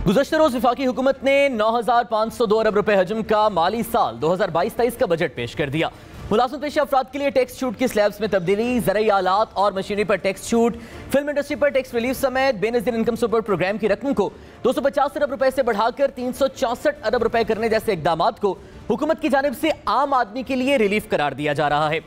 गुज़श्ता रोज वफाकी हुकूमत ने 9,502 अरब रुपए हजम का माली साल 2022-23 का बजट पेश कर दिया। मुलाजिम पेशा अफराद के लिए टैक्स छूट की स्लैब्स में तब्दीली, ज़राई आलात और मशीनरी पर टैक्स छूट, फिल्म इंडस्ट्री पर टैक्स रिलीफ समेत बेनज़ीर इनकम सपोर्ट प्रोग्राम की रकम को 250 अरब रुपए से बढ़ाकर 364 अरब रुपए करने जैसे इकदाम को हुकूमत की जानिब से आम आदमी के लिए रिलीफ करार दिया जा रहा है।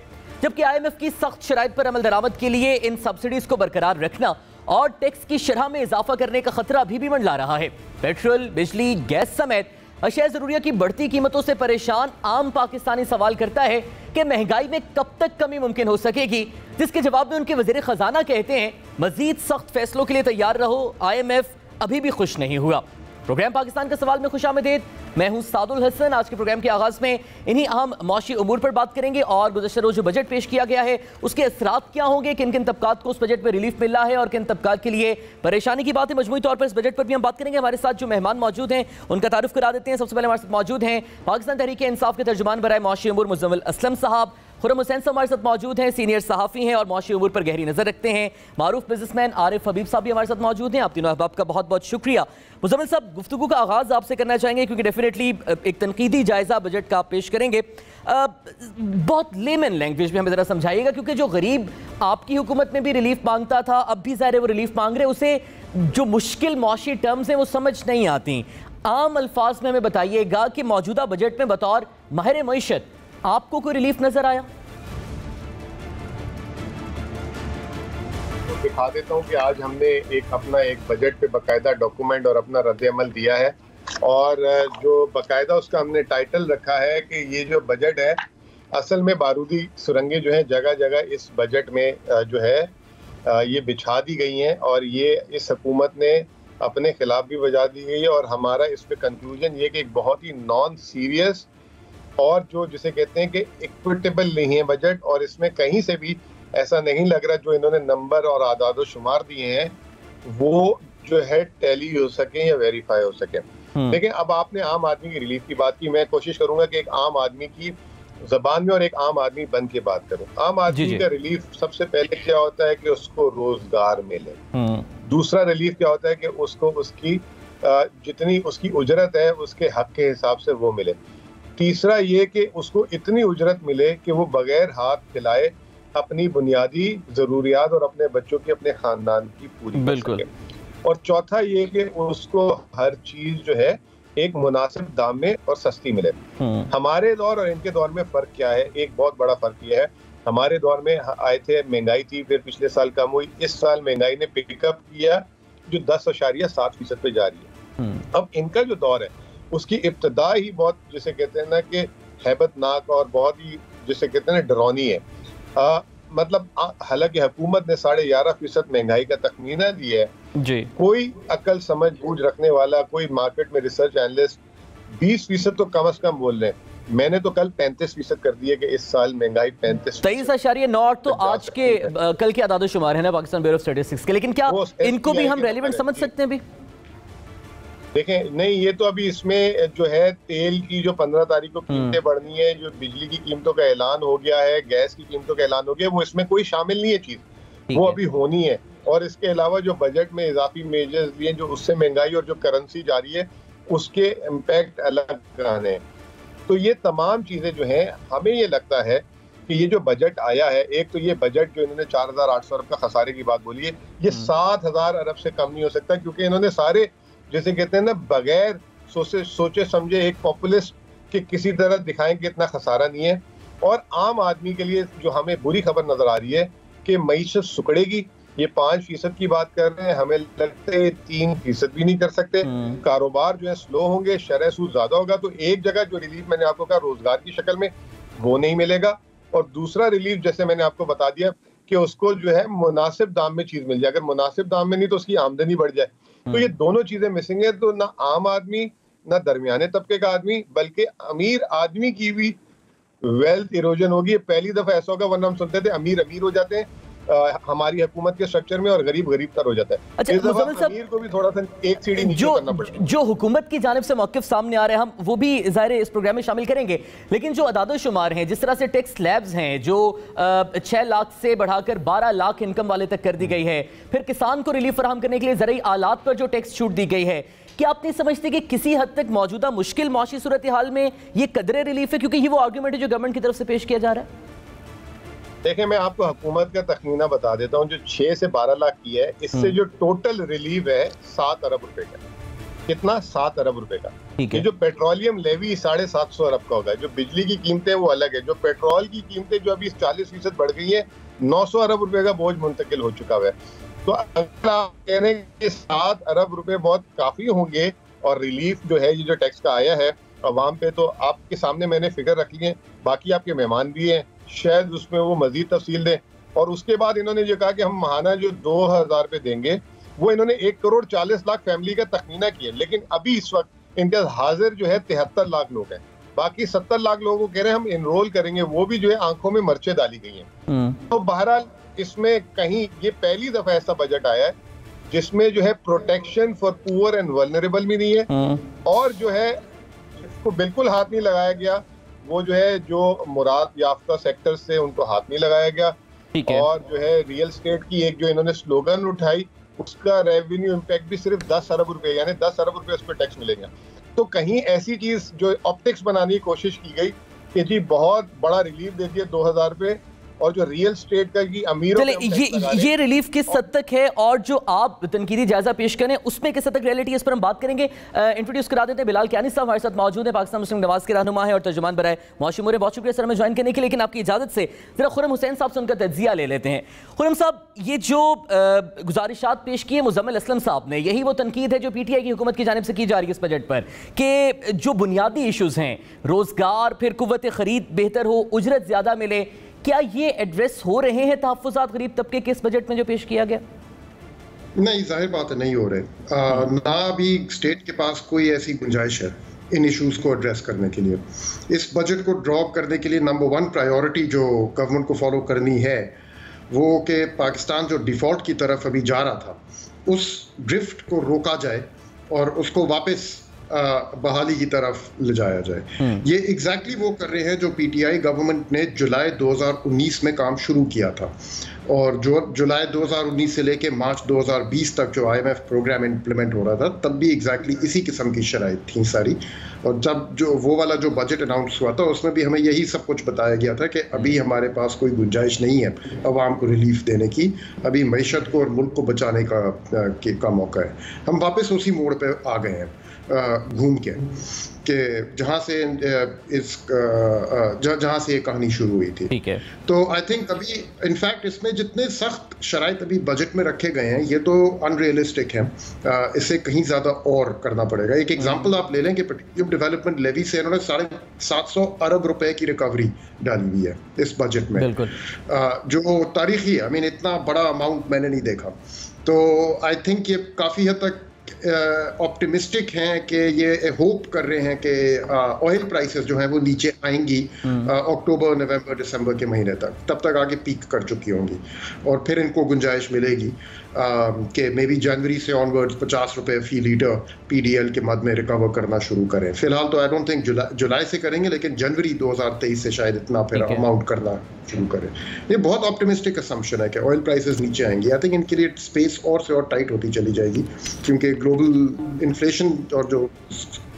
जबकि IMF की सख्त शराइत पर अमल दरामद के लिए इन सब्सिडीज को बरकरार रखना और टैक्स की शरह में इजाफा करने का खतरा अभी भी मंडला रहा है। पेट्रोल, बिजली, गैस समेत अशिया ज़रूरिया की बढ़ती कीमतों से परेशान आम पाकिस्तानी सवाल करता है कि महंगाई में कब तक कमी मुमकिन हो सकेगी, जिसके जवाब में उनके वज़ीर ख़जाना कहते हैं मजीद सख्त फैसलों के लिए तैयार रहो, IMF अभी भी खुश नहीं हुआ। प्रोग्राम पाकिस्तान का सवाल में खुशामदीद, मैं हूं सादुल हसन। आज के प्रोग्राम के आगाज़ में इन्हीं अहम मौशी उमूर पर बात करेंगे और गुज़श्ता रोज़ जो बजट पेश किया गया है उसके असरात क्या होंगे, किन किन तबकात को उस बजट में रिलीफ मिला है और किन तबकात के लिए परेशानी की बात है। मजमूई तौर पर इस बजट पर भी हम बात करेंगे। हमारे साथ जो मेहमान मौजूद हैं उनका तारुफ करा देते हैं। सबसे पहले हमारे साथ मौजूद हैं पाकिस्तान तहरीक इंसाफ के तर्जुमान बराए मौशी उमूर मुज़म्मिल असलम साहब। खुर्रम हुसैन साहब हमारे साथ मौजूद हैं, सीनियर सहाफ़ी हैं और मौशी उमूर पर गहरी नज़र रखते हैं। मारूफ बिजनेसमैन आरिफ हबीब साहब भी हमारे साथ मौजूद हैं। आप तीनों अहबाब का बहुत बहुत शुक्रिया। मुज़म्मिल साहब, गुफ्तगू का आगाज़ आपसे करना चाहेंगे क्योंकि डेफिनेटली एक तनकीदी जायज़ा बजट का आप पेश करेंगे। बहुत लेमन लैंग्वेज में हमें ज़रा समझाइएगा, क्योंकि जो गरीब आपकी हुकूमत में भी रिलीफ मांगता था, अब भी ज़ाहिर है वो रिलीफ मांग रहे, उसे जो मुश्किल मौशी टर्म्स हैं वो समझ नहीं आती। आम अल्फाज में हमें बताइएगा कि मौजूदा बजट में बतौर माहिर मईशत आपको कोई रिलीफ नजर आया? दिखा देता हूँ कि आज हमने अपना एक बजट पे बकायदा डॉक्यूमेंट और अपना रद्द-ए-अमल दिया है और जो बकायदा उसका हमने टाइटल रखा है कि ये जो बजट है असल में बारूदी सुरंगें जो है जगह जगह इस बजट में जो है ये बिछा दी गई हैं और ये इस हुकूमत ने अपने खिलाफ भी बजा दी गई है। और हमारा इस पे कंक्लूजन ये कि एक बहुत ही नॉन सीरियस और जो जिसे कहते हैं कि इक्विटेबल नहीं है बजट, और इसमें कहीं से भी ऐसा नहीं लग रहा जो इन्होंने नंबर और आदाद शुमार दिए हैं वो जो है टैली हो सके या वेरीफाई हो सके। लेकिन अब आपने आम आदमी की रिलीफ की बात की, मैं कोशिश करूंगा कि एक आम आदमी की जबान में और एक आम आदमी बन के बात करूं। आम आदमी का रिलीफ सबसे पहले क्या होता है कि उसको रोजगार मिले। दूसरा रिलीफ क्या होता है कि उसको उसकी जितनी उसकी उजरत है उसके हक के हिसाब से वो मिले। तीसरा ये कि उसको इतनी उजरत मिले कि वो बगैर हाथ खिलाए अपनी बुनियादी जरूरियात और अपने बच्चों की, अपने खानदान की पूरी कर सके। और चौथा ये कि उसको हर चीज जो है एक मुनासिब दाम में और सस्ती मिले। हमारे दौर और इनके दौर में फर्क क्या है? एक बहुत बड़ा फर्क यह है, हमारे दौर में आए थे महंगाई थी, फिर पिछले साल कम हुई, इस साल महंगाई ने पिकअप किया जो 10.7% पे जा रही है। अब इनका जो दौर है उसकी इब्तदा ही बहुत जिसे कहते हैं ना कि हैबतनाक और बहुत ही जिसे कहते हैं ना डरौनी है। मतलब हालांकि हुकूमत ने 11.5% महंगाई का तखमीना दिया है जी। कोई अकल समझ बूझ रखने वाला, कोई मार्केट में रिसर्च एनालिस्ट 20% तो कम से कम बोल रहे हैं। मैंने तो कल 35% कर दिया कि इस साल महंगाई 23.9 तो आज के कल के आदाद शुमार है ना पाकिस्तान ब्यूरो ऑफ स्टैटिस्टिक्स के, लेकिन क्या इनको भी हम रेलिवेंट समझ सकते हैं? भी देखें, नहीं ये तो अभी इसमें जो है तेल की जो 15 तारीख को कीमतें बढ़नी है, जो बिजली की कीमतों का ऐलान हो गया है, गैस की कीमतों का ऐलान हो गया, वो इसमें कोई शामिल नहीं है चीज, वो अभी होनी है। और इसके अलावा जो बजट में इजाफी मेजर्स लिए जो उससे महंगाई और जो करेंसी जारी है उसके इम्पैक्ट अलग आने हैं। तो ये तमाम चीजें जो हैं हमें ये लगता है कि ये जो बजट आया है, एक तो ये बजट जो इन्होंने 4,800 अरब का खसारे की बात बोली है, ये 7,000 अरब से कम नहीं हो सकता, क्योंकि इन्होंने सारे जैसे कहते हैं ना बगैर सोचे समझे एक पॉपुलिस्ट के किसी तरह दिखाएं कि इतना खसारा नहीं है। और आम आदमी के लिए जो हमें बुरी खबर नजर आ रही है कि मईशत सुकड़ेगी। ये 5% की बात कर रहे हैं, हमें लगता है 3% भी नहीं कर सकते। कारोबार जो है स्लो होंगे, शरह सूद ज्यादा होगा। तो एक जगह जो रिलीफ मैंने आपको कहा रोजगार की शक्ल में वो नहीं मिलेगा, और दूसरा रिलीफ जैसे मैंने आपको बता दिया कि उसको जो है मुनासिब दाम में चीज मिल जाए। अगर मुनासिब दाम में नहीं तो उसकी आमदनी बढ़ जाए। तो ये दोनों चीजें मिसिंग है। तो ना आम आदमी ना दरमियाने तबके का आदमी बल्कि अमीर आदमी की भी वेल्थ इरोजन होगी। पहली दफा ऐसा होगा, वरना हम सुनते थे अमीर अमीर हो जाते हैं, हमारी हुकूमत के स्ट्रक्चर में और गरीब तर हो जाता है। अच्छा, मुज़म्मिल साहब, अमीर को भी थोड़ा सा एक सीढ़ी नीचे करना पड़ेगा। जो हुकूमत की जानिब से मौक़िफ़ सामने आ रहे हैं, हम वो भी ज़ाहिर इस प्रोग्राम में शामिल करेंगे, लेकिन जो अदाद-ओ-शुमार हैं, जिस तरह से टैक्स स्लैब्स हैं जो 6 लाख से बढ़ाकर 12 लाख इनकम वाले तक कर दी गई है, फिर किसान को रिलीफ फराहम करने के लिए ज़रूरी आलात पर जो टैक्स छूट दी गई है, क्या आप नहीं समझते कि किसी हद तक मौजूदा मुश्किल माशी सूरत हाल में ये कदरे रिलीफ है? क्योंकि ये वो आर्गूमेंट है जो गवर्नमेंट की तरफ से पेश किया जा रहा है। देखिए, मैं आपको हुकूमत का तखमीना बता देता हूँ। जो 6 से 12 लाख की है, इससे जो टोटल रिलीफ है 7 अरब रुपए का। कितना? 7 अरब रुपए का। ये जो पेट्रोलियम लेवी 750 अरब का होगा, जो बिजली की कीमतें वो अलग है, जो पेट्रोल की कीमतें जो अभी 40% बढ़ गई है, 900 अरब रुपए का बोझ मुंतकिल हो चुका है। तो अगर आप कह रहे हैं कि 7 अरब रुपए बहुत काफी होंगे और रिलीफ जो है ये जो टैक्स का आया है अवाम पे, तो आपके सामने मैंने फिगर रखी है, बाकी आपके मेहमान भी हैं, शायद उसमें वो मजीद तफसील दें। और उसके बाद इन्होंने जो कहा कि हम माहाना जो 2000 रुपये देंगे, वो इन्होंने 1 करोड़ 40 लाख फैमिली का तखमीना किया, लेकिन अभी इस वक्त इनके हाजिर जो है 73 लाख लोग हैं। बाकी 70 लाख लोगों को कह रहे हैं हम इनरोल करेंगे, वो भी जो है आंखों में मर्चें डाली गई हैं। तो बहरहाल इसमें कहीं ये पहली दफा ऐसा बजट आया है जिसमें जो है protection for poor and vulnerable भी नहीं है, और जो है इसको बिल्कुल हाथ नहीं लगाया गया वो जो है जो मुराद याफ्ता सेक्टर से उनको हाथ नहीं लगाया गया। और जो है रियल स्टेट की एक जो इन्होंने स्लोगन उठाई, उसका रेवेन्यू इम्पैक्ट भी सिर्फ 10 अरब रुपए, यानी 10 अरब रुपए उस पर टैक्स मिलेगा। तो कहीं ऐसी चीज जो ऑप्टिक्स बनाने की कोशिश की गई कि जी बहुत बड़ा रिलीफ दे दिया 2000 रुपए, और जो रियल स्टेट का की अमीरों ये रिलीफ किस हद तक है और जो आप तनकीदी जायजा पेश करें उसमें किस हद तक रियलिटी है, इस पर हम बात करेंगे। इंट्रोड्यूस करा देते हैं बिलाल कियानी साहब हमारे साथ मौजूद है, पाकिस्तान मुस्लिम नवाज के रहनुमा है और तर्जुमान बराए मौशी उमूर। बहुत शुक्रिया सर हमें ज्वाइन करने के लिए। लेकिन आपकी इजाजत से जरा खुरम हुसैन साहब से उनका तज्जिया ले लेते हैं। खुरम साहब, ये जो गुजारिशात पेश की है मुज़म्मिल असलम साहब ने, यही वो तनकीद है जो PTI की हुकूमत की जानिब से की जा रही है इस बजट पर, कि जो बुनियादी इशूज़ हैं, रोजगार, फिर कुव्वत खरीद बेहतर हो, उजरत ज्यादा मिले, क्या ये एड्रेस हो रहे हैं तहफ़्फ़ुज़ात गरीब तबके के इस बजट में जो पेश किया गया? नहीं, जाहिर बात है नहीं हो रहे। ना अभी स्टेट के पास कोई ऐसी गुंजाइश है इन इश्यूज़ को एड्रेस करने के लिए। इस बजट को ड्रॉप करने के लिए नंबर 1 प्रायोरिटी जो गवर्नमेंट को फॉलो करनी है वो कि पाकिस्तान जो डिफ़ॉल्ट की तरफ अभी जा रहा था, उस ड्रिफ्ट को रोका जाए और उसको वापस बहाली की तरफ ले जाया जाए। ये एग्जैक्टली वो कर रहे हैं जो PTI गवर्नमेंट ने जुलाई 2019 में काम शुरू किया था, और जो जुलाई 2019 से लेके मार्च 2020 तक जो IMF प्रोग्राम इम्प्लीमेंट हो रहा था, तब भी एग्जैक्टली इसी किस्म की शराइत थी सारी। और जब जो वो वाला जो बजट अनाउंस हुआ था उसमें भी हमें यही सब कुछ बताया गया था कि अभी हमारे पास कोई गुंजाइश नहीं है अवाम को रिलीफ देने की, अभी मईशत को और मुल्क को बचाने का मौका है। हम वापस उसी मोड़ पे आ गए हैं घूम के, कि जहाँ से जहाँ से ये कहानी शुरू हुई थी। ठीक है, तो आई थिंक अभी इनफैक्ट इसमें जितने सख्त शराइत अभी बजट में रखे गए हैं ये तो अनरियलिस्टिक हैं, इसे कहीं ज़्यादा और करना पड़ेगा। एक एग्जांपल आप ले लें कि पेट्रोलियम डेवलपमेंट लेवी से इन्होंने 750 अरब रुपए की रिकवरी डाली हुई है इस बजट में, जो तारीखी है। आई मीन इतना बड़ा अमाउंट मैंने नहीं देखा। तो आई थिंक ये काफ़ी हद तक ऑप्टिमिस्टिक हैं कि ये होप कर रहे हैं कि ऑयल प्राइसेस जो हैं वो नीचे आएंगी अक्टूबर, नवंबर, दिसंबर के महीने तक, तब तक आगे पीक कर चुकी होंगी, और फिर इनको गुंजाइश मिलेगी कि मे बी जनवरी से ऑनवर्ड्स 50 रुपए फी लीटर PDL के मद में रिकवर करना शुरू करें। फिलहाल तो आई डोंट थिंक जुलाई से करेंगे, लेकिन जनवरी 2023 से शायद इतना फिर अमाउंट करना शुरू करें। ये बहुत ऑप्टिमिस्टिक असम्पशन है कि ऑयल प्राइसेस नीचे आएंगी। आई थिंक इनके लिए स्पेस और से और टाइट होती चली जाएगी, क्योंकि ग्लोबल इन्फ्लेशन और जो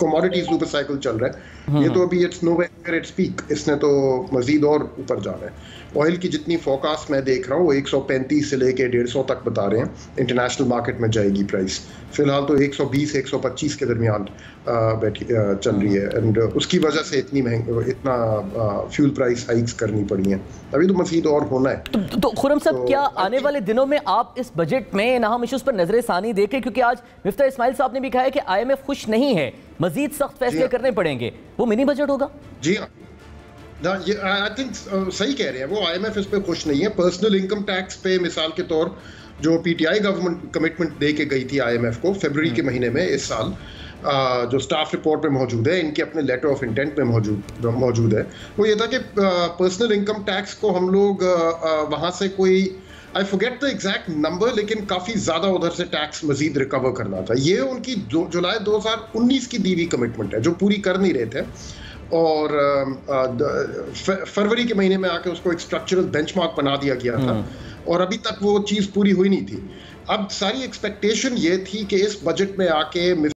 कमोडिटी सुपर साइकिल चल रहा है, ये तो अभी इट्स नोवेयर इट्स पीक, इसने तो मजीद और ऊपर जाना है। ऑयल की जितनी फोरकास्ट मैं देख रहा हूँ वो 135 से लेके 150 तक बता रहे हैं इंटरनेशनल मार्केट में जाएगी प्राइस। फिलहाल तो 120-125 के दरमियान चल रही है, एंड उसकी वजह से इतना फ्यूल प्राइस हाइक्स करनी पड़ी हैं। अभी तो मजीद और होना है। तो खुरम साहब, क्या आने वाले दिनों में आप इस बजट में इन अहम इश्यूज पर नजर सानी देखें, क्योंकि आज मिफ्ता इस्माइल साहब ने भी कहा है कि IMF खुश नहीं है, मजीद सख्त फैसले करने पड़ेंगे, वो मिनी बजट होगा? जी हाँ, ये आई थिंक सही कह रहे हैं वो। IMF इस पे खुश नहीं है। पर्सनल इनकम टैक्स पे मिसाल के तौर जो PTI गवर्नमेंट कमिटमेंट दे के गई थी IMF को फरवरी के महीने में इस साल, जो स्टाफ रिपोर्ट में मौजूद है, इनके अपने लेटर ऑफ इंटेंट में मौजूद है, वो ये था कि पर्सनल इनकम टैक्स को हम लोग वहाँ से कोई I forget the exact number, लेकिन काफी ज्यादा उधर से टैक्स मजीद रिकवर करना था। ये उनकी जुलाई 2019 की दी हुई कमिटमेंट है जो पूरी कर नहीं रहे थे, और फरवरी के महीने में आके उसको एक स्ट्रक्चरल बेंचमार्क बना दिया गया था, और अभी तक वो चीज पूरी हुई नहीं थी। अब सारी एक्सपेक्टेशन ये थी कि इस बजट में आके